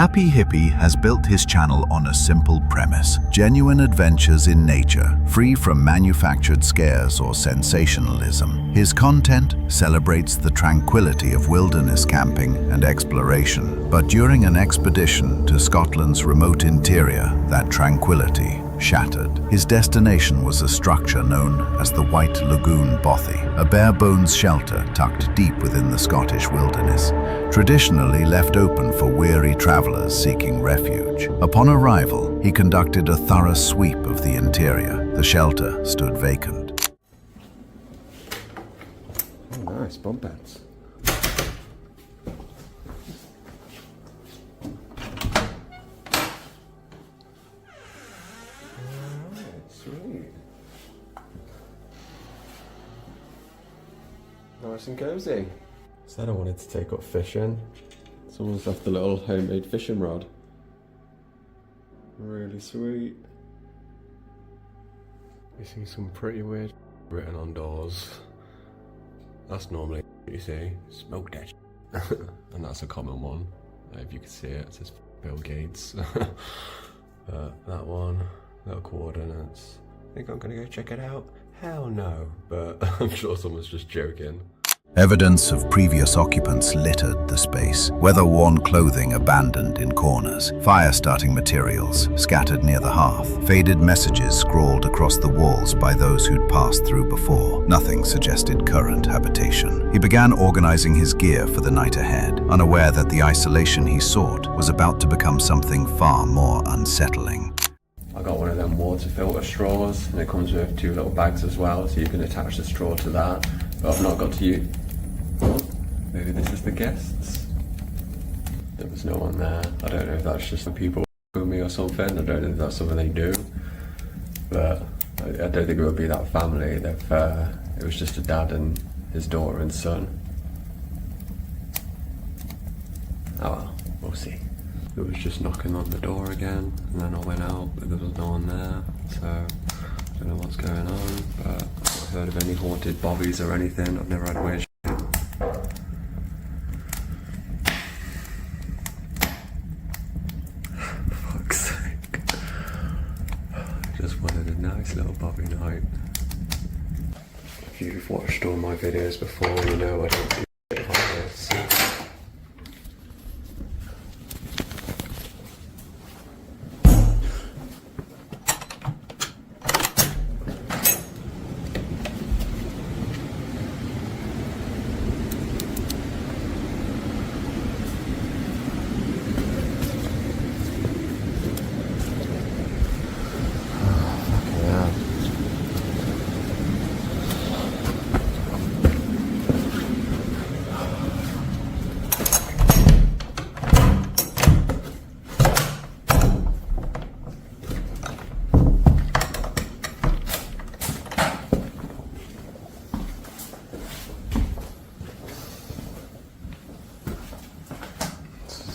Happy Hippie has built his channel on a simple premise: genuine adventures in nature, free from manufactured scares or sensationalism. His content celebrates the tranquility of wilderness camping and exploration, but during an expedition to Scotland's remote interior, that tranquility shattered. His destination was a structure known as the White Lagoon Bothy, a bare-bones shelter tucked deep within the Scottish wilderness, traditionally left open for weary travelers seeking refuge. Upon arrival, he conducted a thorough sweep of the interior. The shelter stood vacant. Oh, nice bunk beds. Sweet. Nice and cozy. Said I wanted to take up fishing. Someone's left a little homemade fishing rod. Really sweet. You see some pretty weird written on doors. That's normally what you see. Smoke that and that's a common one. If you can see it, it says Bill Gates. That one. Little coordinates. Think I'm gonna go check it out? Hell no, but I'm sure someone's just joking. Evidence of previous occupants littered the space. Weather-worn clothing abandoned in corners, fire-starting materials scattered near the hearth, faded messages scrawled across the walls by those who'd passed through before. Nothing suggested current habitation. He began organizing his gear for the night ahead, unaware that the isolation he sought was about to become something far more unsettling. I got one of them water filter straws, and it comes with 2 little bags as well, so you can attach the straw to that. But I've not got to use. Oh, maybe this is the guests. There was no one there. I don't know if that's just the people with me or something. I don't know if that's something they do. But I don't think it would be that family. It was just a dad and his daughter and son. Oh well, we'll see. It was just knocking on the door again, and then I went out, but there was no one there, so I don't know what's going on, but I've not heard of any haunted bobbies or anything. I've never had weird shit. For fuck's sake. I just wanted a nice little bobby night. If you've watched all my videos before, you know I don't do shit like this.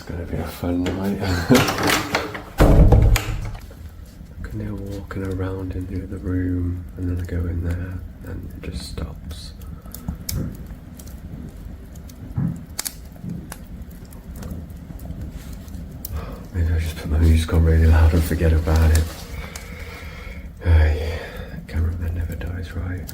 Gonna be a fun night. I can hear walking around in the other room, and then I go in there and it just stops. Maybe I just put my music on really loud and forget about it. Cameraman never dies, right?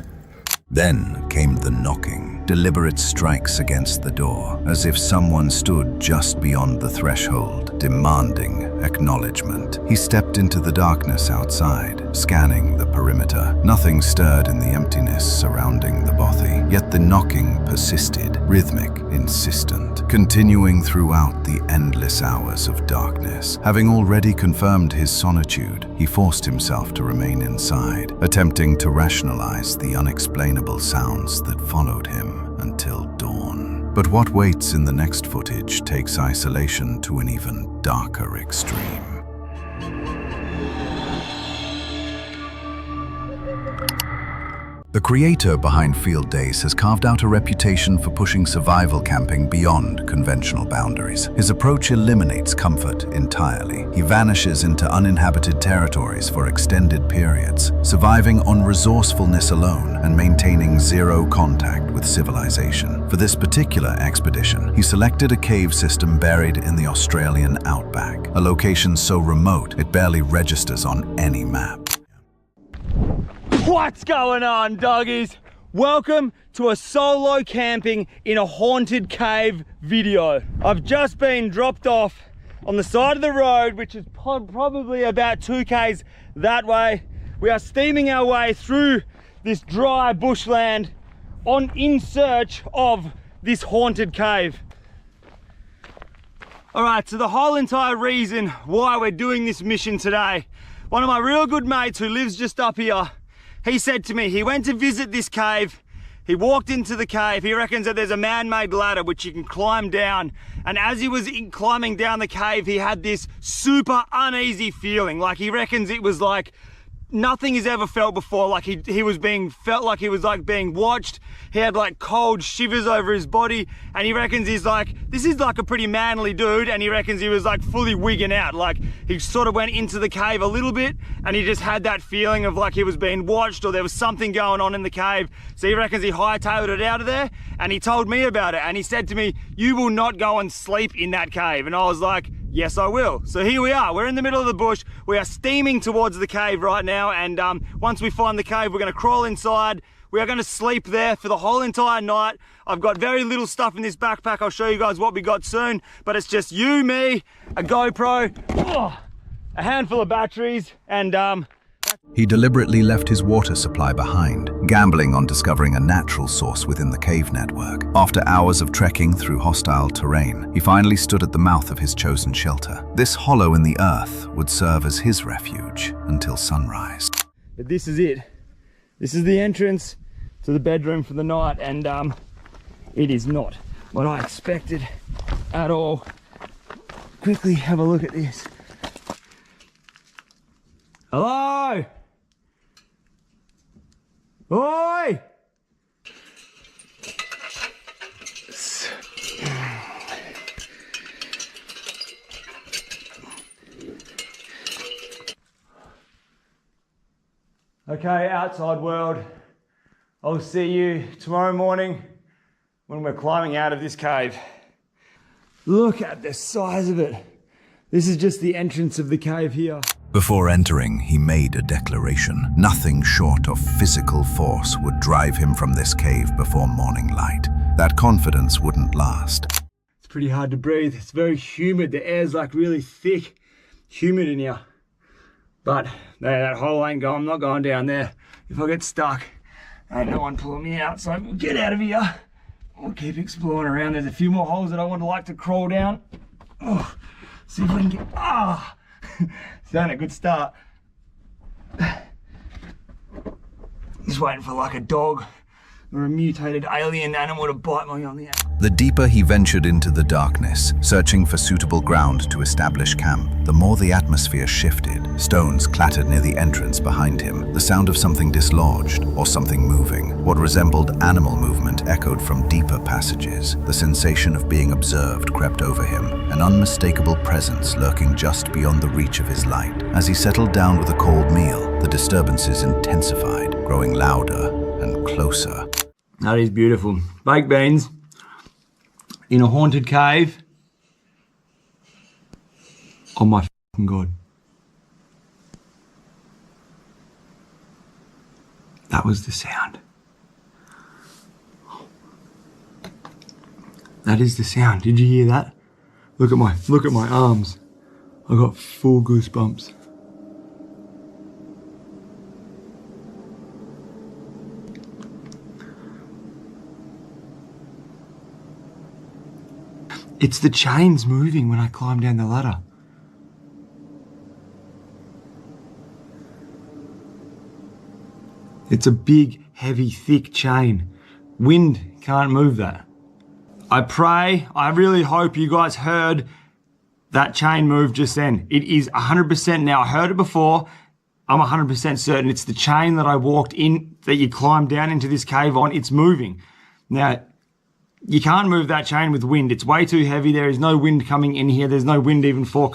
Then came the knocking, deliberate strikes against the door, as if someone stood just beyond the threshold, demanding acknowledgement. He stepped into the darkness outside, scanning the perimeter. Nothing stirred in the emptiness surrounding the bothy, yet the knocking persisted, rhythmic, insistent, continuing throughout the endless hours of darkness. Having already confirmed his solitude, he forced himself to remain inside, attempting to rationalize the unexplainable sounds that followed him until dawn. But what waits in the next footage takes isolation to an even darker extreme. The creator behind Field Days has carved out a reputation for pushing survival camping beyond conventional boundaries. His approach eliminates comfort entirely. He vanishes into uninhabited territories for extended periods, surviving on resourcefulness alone and maintaining zero contact with civilization. For this particular expedition, he selected a cave system buried in the Australian outback, a location so remote it barely registers on any map. What's going on, doggies? Welcome to a solo camping in a haunted cave video. I've just been dropped off on the side of the road, which is probably about 2 k's that way. We are steaming our way through this dry bushland in search of this haunted cave. All right, so the whole entire reason why we're doing this mission today, one of my real good mates who lives just up here, he said to me, he went to visit this cave, he walked into the cave, he reckons that there's a man-made ladder which you can climb down, and as he was climbing down the cave, he had this super uneasy feeling, like he reckons it was like nothing he's ever felt before, like he felt like he was like being watched. He had like cold shivers over his body, and he reckons he's like, this is like a pretty manly dude, and he reckons he was like fully wigging out, like he sort of went into the cave a little bit and he just had that feeling of like he was being watched or there was something going on in the cave. So he reckons he hightailed it out of there, and he told me about it, and he said to me, you will not go and sleep in that cave. And I was like, yes, I will. So here we are, we're in the middle of the bush, we are steaming towards the cave right now, and once we find the cave, we're gonna crawl inside. We are gonna sleep there for the whole entire night. I've got very little stuff in this backpack. I'll show you guys what we got soon, but it's just you, me, a GoPro, a handful of batteries, and He deliberately left his water supply behind, gambling on discovering a natural source within the cave network. After hours of trekking through hostile terrain, he finally stood at the mouth of his chosen shelter. This hollow in the earth would serve as his refuge until sunrise. But this is it. This is the entrance to the bedroom for the night, and it is not what I expected at all. Quickly have a look at this. Hello? Oi! Okay, outside world, I'll see you tomorrow morning when we're climbing out of this cave. Look at the size of it. This is just the entrance of the cave here. Before entering, he made a declaration. Nothing short of physical force would drive him from this cave before morning light. That confidence wouldn't last. It's pretty hard to breathe. It's very humid. The air's like really thick, humid in here. But that hole ain't going. I'm not going down there. If I get stuck, ain't no one pulling me out. So we'll get out of here. We'll keep exploring around. There's a few more holes that I would like to crawl down. Oh, see if I can get. It's not a good start. Just waiting for like a dog or a mutated alien animal to bite me on the ass. The deeper he ventured into the darkness, searching for suitable ground to establish camp, the more the atmosphere shifted. Stones clattered near the entrance behind him, the sound of something dislodged or something moving. What resembled animal movement echoed from deeper passages. The sensation of being observed crept over him, an unmistakable presence lurking just beyond the reach of his light. As he settled down with a cold meal, the disturbances intensified, growing louder and closer. That is beautiful. Baked beans in a haunted cave. Oh my fucking God. That was the sound. That is the sound. Did you hear that? Look at my arms. I got full goosebumps. It's the chains moving when I climb down the ladder. It's a big, heavy, thick chain. Wind can't move that. I really hope you guys heard that chain move just then. It is 100% now. I heard it before. I'm 100% certain it's the chain that I walked in, that you climbed down into this cave on. It's moving. Now, you can't move that chain with wind. It's way too heavy. There is no wind coming in here. There's no wind even Holy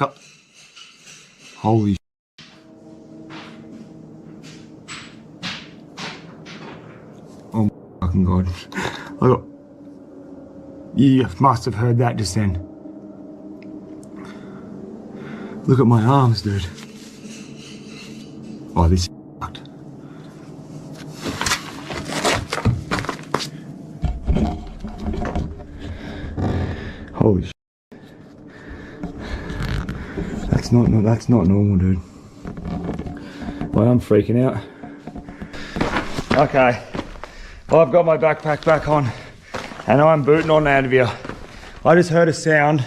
oh my fucking God. You must have heard that just then. Look at my arms, dude. Oh, this is fucked. Holy shit. That's not normal, dude. Well, I'm freaking out. Okay. Well, I've got my backpack back on and I'm booting on out of here. I just heard a sound.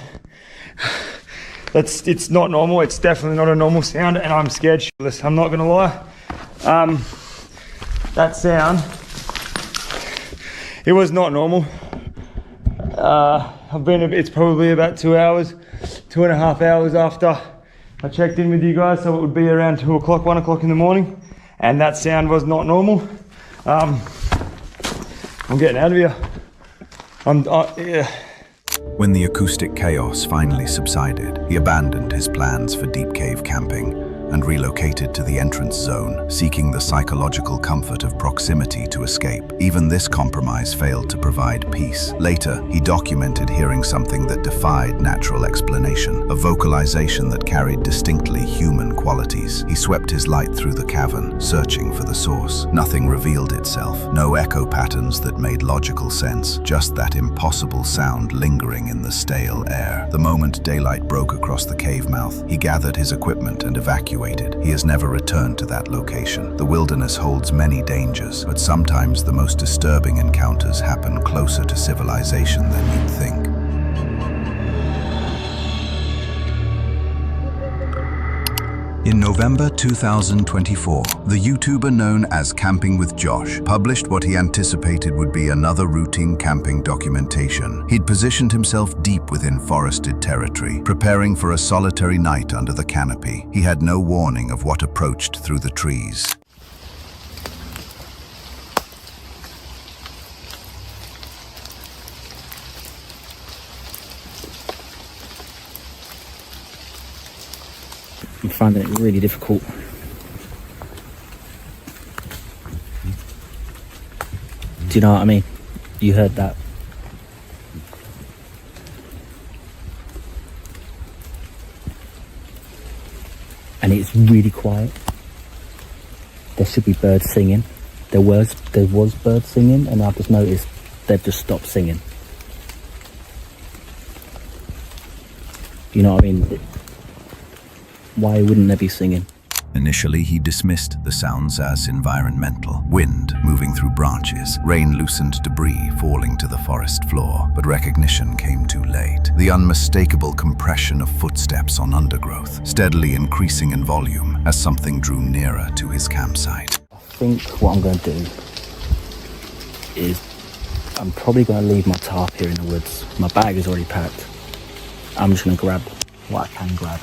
It's not normal. It's definitely not a normal sound and I'm scared shitless. I'm not gonna lie. That sound, it was not normal. It's probably about 2 hours, 2.5 hours after I checked in with you guys, so it would be around 2 o'clock, 1 o'clock in the morning, and that sound was not normal. I'm getting out of here. Yeah. When the acoustic chaos finally subsided, he abandoned his plans for deep cave camping and relocated to the entrance zone, seeking the psychological comfort of proximity to escape. Even this compromise failed to provide peace. Later, he documented hearing something that defied natural explanation, a vocalization that carried distinctly human qualities. He swept his light through the cavern, searching for the source. Nothing revealed itself, no echo patterns that made logical sense, just that impossible sound lingering in the stale air. The moment daylight broke across the cave mouth, he gathered his equipment and evacuated. He has never returned to that location. The wilderness holds many dangers, but sometimes the most disturbing encounters happen closer to civilization than you'd think. In November 2024, the YouTuber known as Camping with Josh published what he anticipated would be another routine camping documentation. He'd positioned himself deep within forested territory, preparing for a solitary night under the canopy. He had no warning of what approached through the trees. I'm finding it really difficult. Do you know what I mean? You heard that. And it's really quiet. There should be birds singing. There was birds singing, and I've just noticed they've just stopped singing. You know what I mean? Why wouldn't they be singing? Initially, he dismissed the sounds as environmental. Wind moving through branches, rain-loosened debris falling to the forest floor. But recognition came too late. The unmistakable compression of footsteps on undergrowth, steadily increasing in volume as something drew nearer to his campsite. I think what I'm going to do is I'm probably going to leave my tarp here in the woods. My bag is already packed. I'm just going to grab what I can grab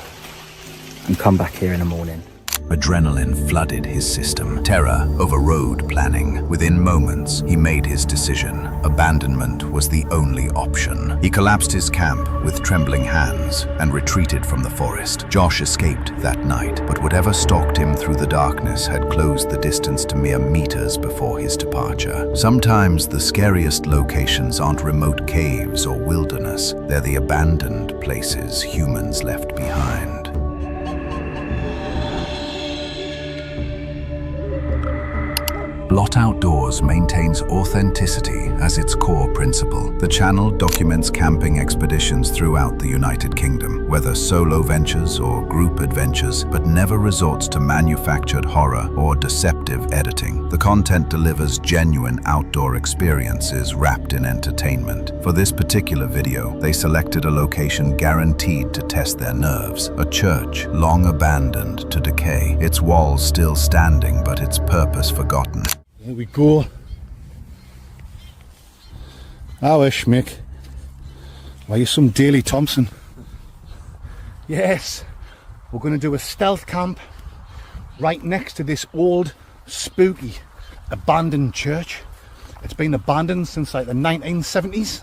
and come back here in the morning. Adrenaline flooded his system. Terror overrode planning. Within moments, he made his decision. Abandonment was the only option. He collapsed his camp with trembling hands and retreated from the forest. Josh escaped that night, but whatever stalked him through the darkness had closed the distance to mere meters before his departure. Sometimes the scariest locations aren't remote caves or wilderness. They're the abandoned places humans left behind. Blot Outdoors maintains authenticity as its core principle. The channel documents camping expeditions throughout the United Kingdom, whether solo ventures or group adventures, but never resorts to manufactured horror or deceptive editing. The content delivers genuine outdoor experiences wrapped in entertainment. For this particular video, they selected a location guaranteed to test their nerves, a church long abandoned to decay, its walls still standing but its purpose forgotten. There we go. I wish, Mick. Why, you're some Daley Thompson. Yes, we're going to do a stealth camp right next to this old, spooky, abandoned church. It's been abandoned since like the 1970s.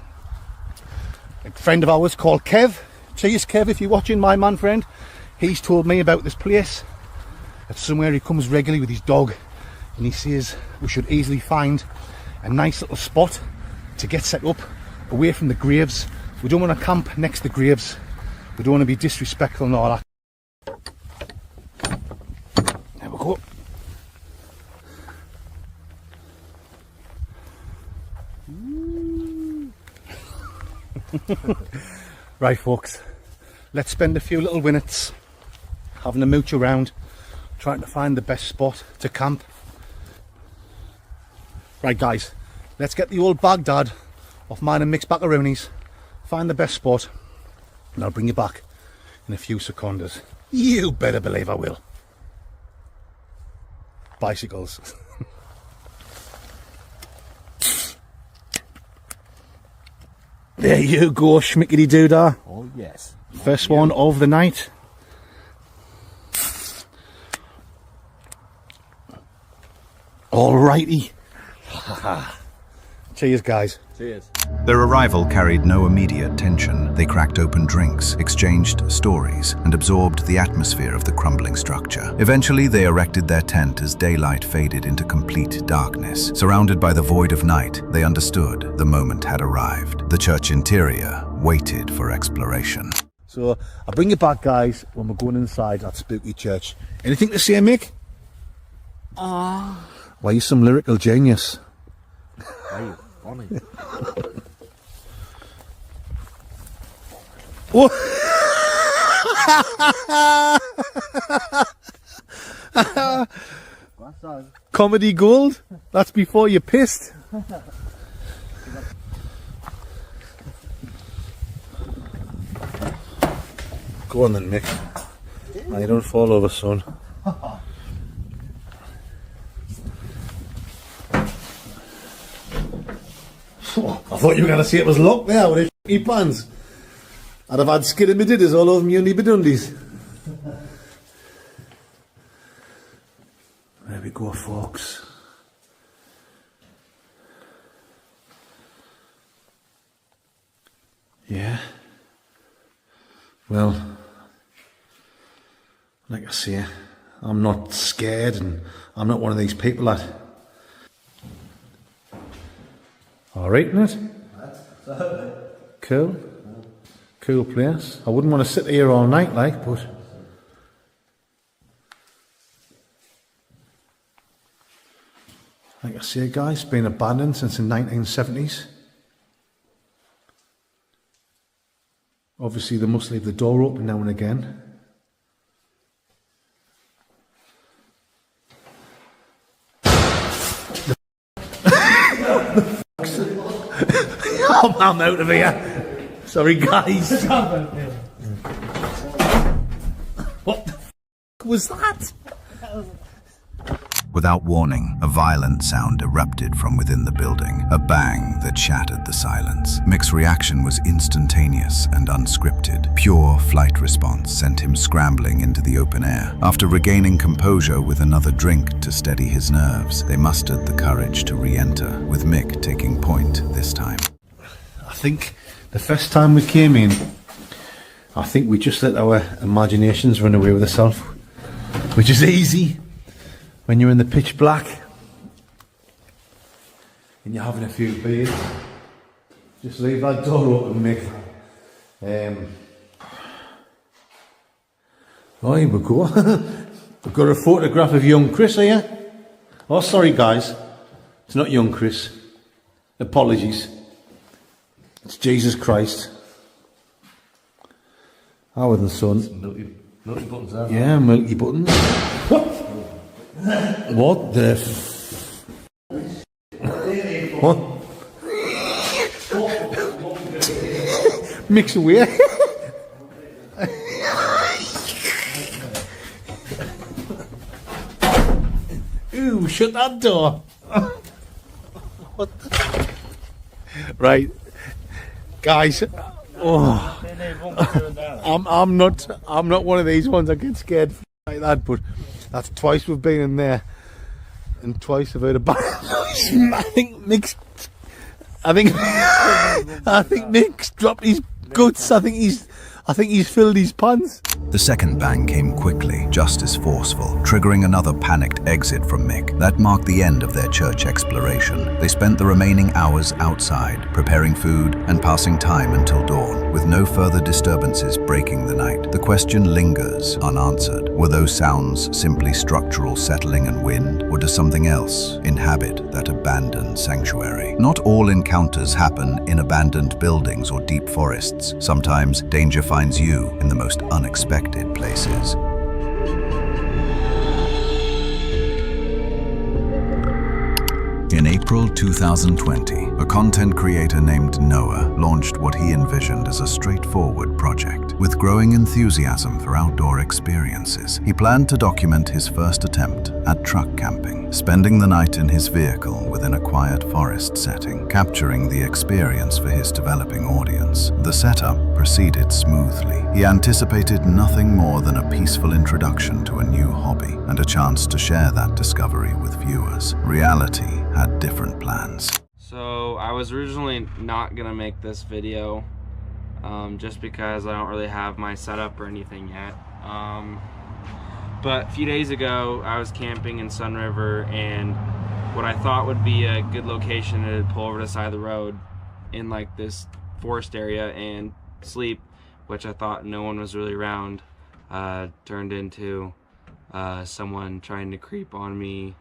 A friend of ours called Kev, cheers Kev if you're watching, my man friend, he's told me about this place. It's somewhere he comes regularly with his dog, and he says we should easily find a nice little spot to get set up away from the graves. We don't want to camp next to the graves. We don't want to be disrespectful and all that. There we go. Right folks, let's spend a few little minutes having a mooch around, trying to find the best spot to camp. Right guys, let's get the old Baghdad off mine and Mick's macaronis, find the best spot, and I'll bring you back in a few seconds. You better believe I will. Bicycles. There you go, schmickety doodah. Oh yes. First one of the night. Alrighty. Cheers, guys. Cheers. Their arrival carried no immediate tension. They cracked open drinks, exchanged stories, and absorbed the atmosphere of the crumbling structure. Eventually, they erected their tent as daylight faded into complete darkness. Surrounded by the void of night, they understood the moment had arrived. The church interior waited for exploration. So, I'll bring you back, guys, when we're going inside that spooky church. Anything to say, Mick? Why, you're some lyrical genius. Are you funny? Comedy gold? That's before you pissed. Go on then, Mick. Now you don't fall over, son. I thought you were going to say it was locked there with his pants. I'd have had skidamididders all over me uni bidundies. There we go, folks. Yeah. Well, like I say, I'm not scared, and I'm not one of these people that... Alright, isn't it? Cool. Cool place. I wouldn't want to sit here all night, like, but... Like I say, guys, it's been abandoned since the 1970s. Obviously, they must leave the door open now and again. I'm out of here. Sorry, guys. What the was that? Without warning, a violent sound erupted from within the building, a bang that shattered the silence. Mick's reaction was instantaneous and unscripted. Pure flight response sent him scrambling into the open air. After regaining composure with another drink to steady his nerves, they mustered the courage to re-enter, with Mick taking point this time. I think the first time we came in, I think we just let our imaginations run away with ourselves, which is easy when you're in the pitch black and you're having a few beers. Just leave that door open, Mick. Oh, here we go. We've got a photograph of young Chris here. Oh, sorry guys, it's not young Chris. Apologies. It's Jesus Christ. Our than son. Milky buttons there. Yeah, milky buttons. What the what? Mix away. Ooh, shut that door. What the? Right. Guys, I'm not one of these ones that get scared like that, but That's twice we've been in there, and twice I've heard a bang. I think Mick's dropped his guts. I think he's filled his pants. The second bang came quickly, just as forceful, triggering another panicked exit from Mick. That marked the end of their church exploration. They spent the remaining hours outside, preparing food and passing time until dawn, with no further disturbances breaking the night. The question lingers unanswered. Were those sounds simply structural settling and wind, or does something else inhabit that abandoned sanctuary? Not all encounters happen in abandoned buildings or deep forests. Sometimes danger finds you in the most unexpected places. In April 2020, a content creator named Noah launched what he envisioned as a straightforward project. With growing enthusiasm for outdoor experiences, he planned to document his first attempt at truck camping, spending the night in his vehicle within a quiet forest setting, capturing the experience for his developing audience. The setup proceeded smoothly. He anticipated nothing more than a peaceful introduction to a new hobby and a chance to share that discovery with viewers. Reality had different plans. So I was originally not gonna make this video just because I don't really have my setup or anything yet. But a few days ago I was camping in Sun River, and what I thought would be a good location to pull over to the side of the road in like this forest area and sleep, which I thought no one was really around, turned into someone trying to creep on me,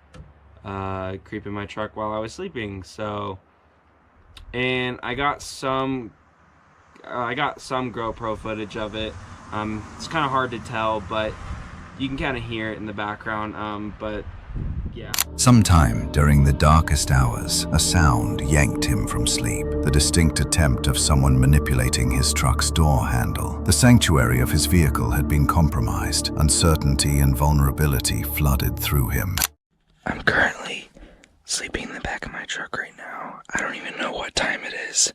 creep in my truck while I was sleeping. So, and I got some GoPro footage of it. It's kind of hard to tell, but you can kind of hear it in the background. But yeah. Sometime during the darkest hours, a sound yanked him from sleep, the distinct attempt of someone manipulating his truck's door handle. The sanctuary of his vehicle had been compromised. Uncertainty and vulnerability flooded through him. I'm currently sleeping in the back of my truck right now. I don't even know what time it is,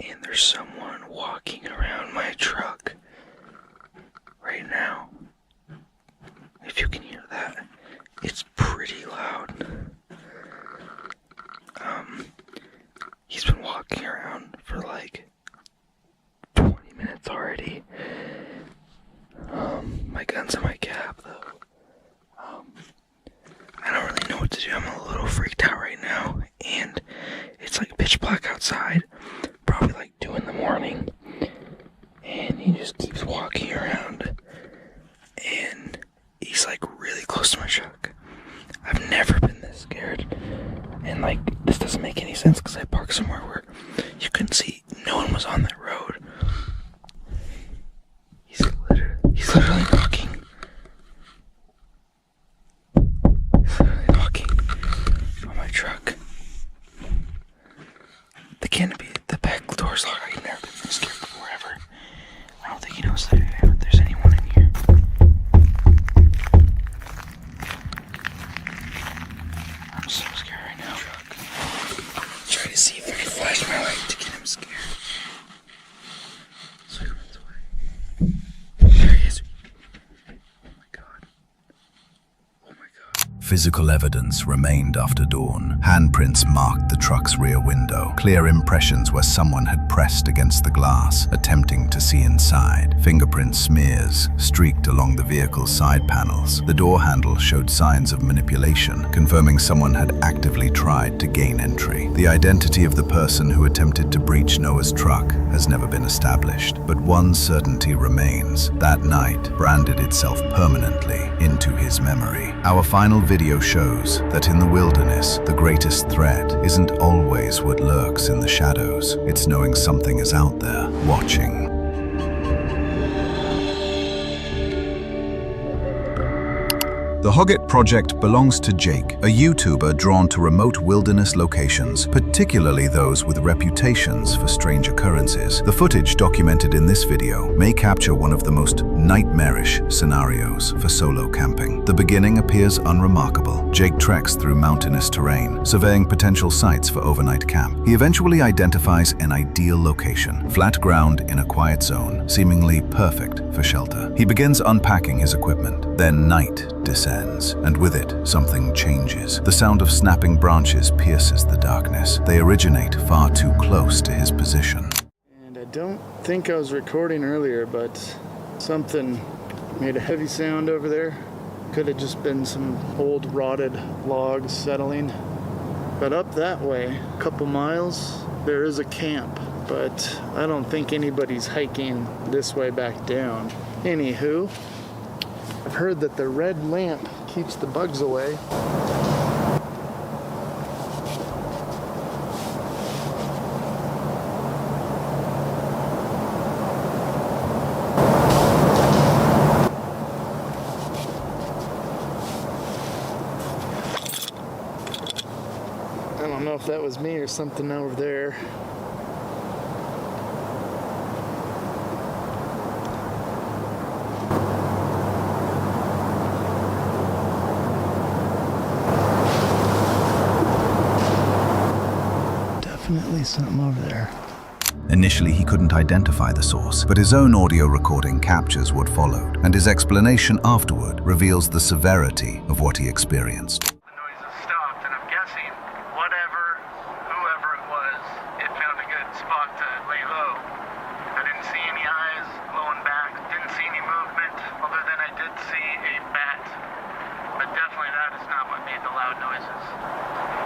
and there's someone walking around my truck right now. If you can hear that, it's pretty loud. He's been walking around for like 20 minutes already. My gun's in my cab though. I don't really know what to do. I'm a little freaked out right now, and it's like pitch black outside, probably like 2 in the morning, and he just keeps walking around, and he's like really close to my truck. I've never been this scared, and like this doesn't make any sense because I parked somewhere where you couldn't see, no one was on that road. He's literally knocking. On my truck. The canopy, the back door's locked. I've never been this scared before ever. I don't think he knows that there's anyone in here. I'm so scared right now. Try to see if I can flash my light to get him scared. So he runs away. There he is. Oh my god. Oh my god. Physical evidence remained after dawn. Handprints marked the truck's rear window, clear impressions where someone had pressed against the glass, attempting to see inside. Fingerprint smears streaked along the vehicle's side panels. The door handle showed signs of manipulation, confirming someone had actively tried to gain entry. The identity of the person who attempted to breach Noah's truck has never been established, but one certainty remains. That night branded itself permanently into his memory. Our final video shows that in the wilderness, the greatest threat isn't always what lurks in the shadows. It's knowing something is out there, watching. The Hoggett Project belongs to Jake, a YouTuber drawn to remote wilderness locations, particularly those with reputations for strange occurrences. The footage documented in this video may capture one of the most nightmarish scenarios for solo camping. The beginning appears unremarkable. Jake treks through mountainous terrain, surveying potential sites for overnight camp. He eventually identifies an ideal location, flat ground in a quiet zone, seemingly perfect for shelter. He begins unpacking his equipment. Then night descends, and with it, something changes. The sound of snapping branches pierces the darkness. They originate far too close to his position. And I don't think I was recording earlier, but something made a heavy sound over there. Could have just been some old rotted logs settling. But up that way, a couple miles, there is a camp, but I don't think anybody's hiking this way back down. Anywho, I've heard that the red lamp keeps the bugs away. I don't know if that was me or something over there. Definitely something over there. Initially, he couldn't identify the source, but his own audio recording captures what followed, and his explanation afterward reveals the severity of what he experienced. The noises stopped, and I'm guessing whoever it was, it found a good spot to lay low. I didn't see any eyes blowing back, didn't see any movement, other than I did see a bat. But definitely that is not what made the loud noises.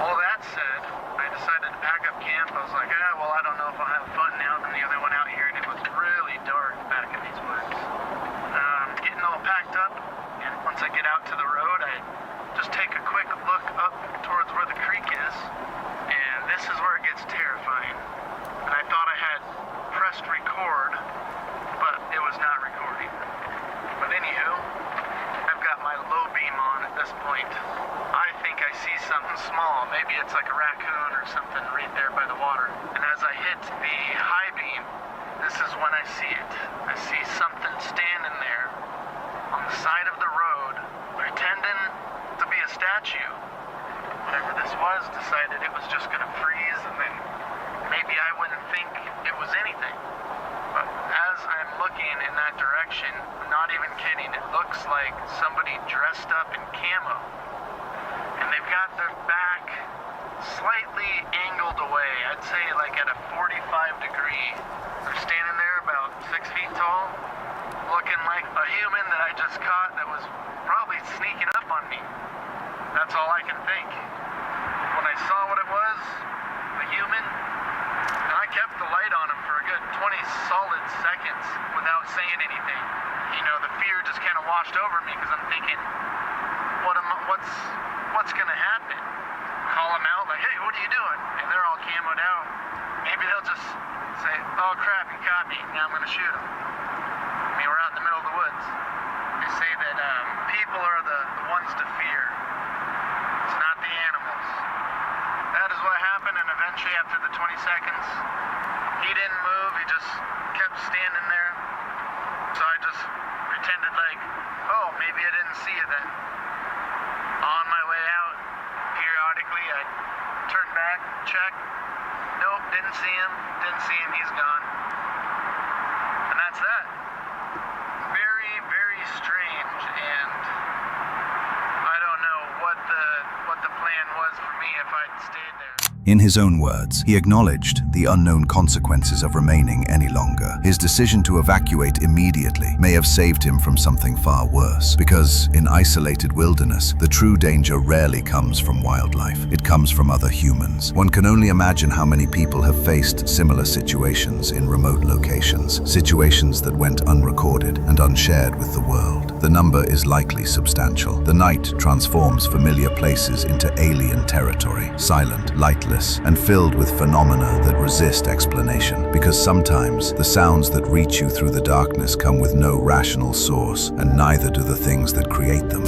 All that said, I decided to pack up camp. I was like, well, I don't know if I'll have fun now. Then the other one out here, and it was really dark back in these woods. Getting all packed up, and once I get out to the road, I just take a quick look up towards where the creek is, and this is where it gets terrifying. And I thought I had pressed record, but it was not recording. But anywho, I've got my low beam on at this point. I think I see something small. Maybe it's like a raccoon or something right there by the water. And as I hit the high beam, this is when I see it. I see something standing there on the side of the road, pretending to be a statue. Whatever this was decided it was just gonna freeze, and then maybe I wouldn't think it was anything. But as I'm looking in that direction, I'm not even kidding, it looks like somebody dressed up in camo. And they've got their back slightly angled away. I'd say like at a 45 degree. They're standing there about 6 feet tall, looking like a human that I just caught that was probably sneaking up on me. That's all I can think. When I saw what it was, a human, and I kept the light on him for a good 20 solid seconds without saying anything. You know, the fear just kind of washed over me because I'm thinking, what's gonna happen? Call them out like, hey, what are you doing? And they're all camoed out. Maybe they'll just say, oh crap, he caught me, now I'm gonna shoot him. I mean, we're out in the middle of the woods. They say that people are the ones to fear. It's not the animals. That is what happened, and eventually after the 20 seconds, he didn't move, he just kept standing there. So I just pretended like, oh, maybe I didn't see you then. On my way out, periodically I'd turn back, check. Nope, didn't see him, he's gone. And that's that. Very, very strange, and I don't know what the plan was for me if I'd stayed there. In his own words, he acknowledged the unknown consequences of remaining any longer. His decision to evacuate immediately may have saved him from something far worse, because in isolated wilderness, the true danger rarely comes from wildlife. It comes from other humans. One can only imagine how many people have faced similar situations in remote locations, situations that went unrecorded and unshared with the world. The number is likely substantial. The night transforms familiar places into alien territory, silent, lightless, and filled with phenomena that resist explanation, because sometimes the sounds that reach you through the darkness come with no rational source, and neither do the things that create them.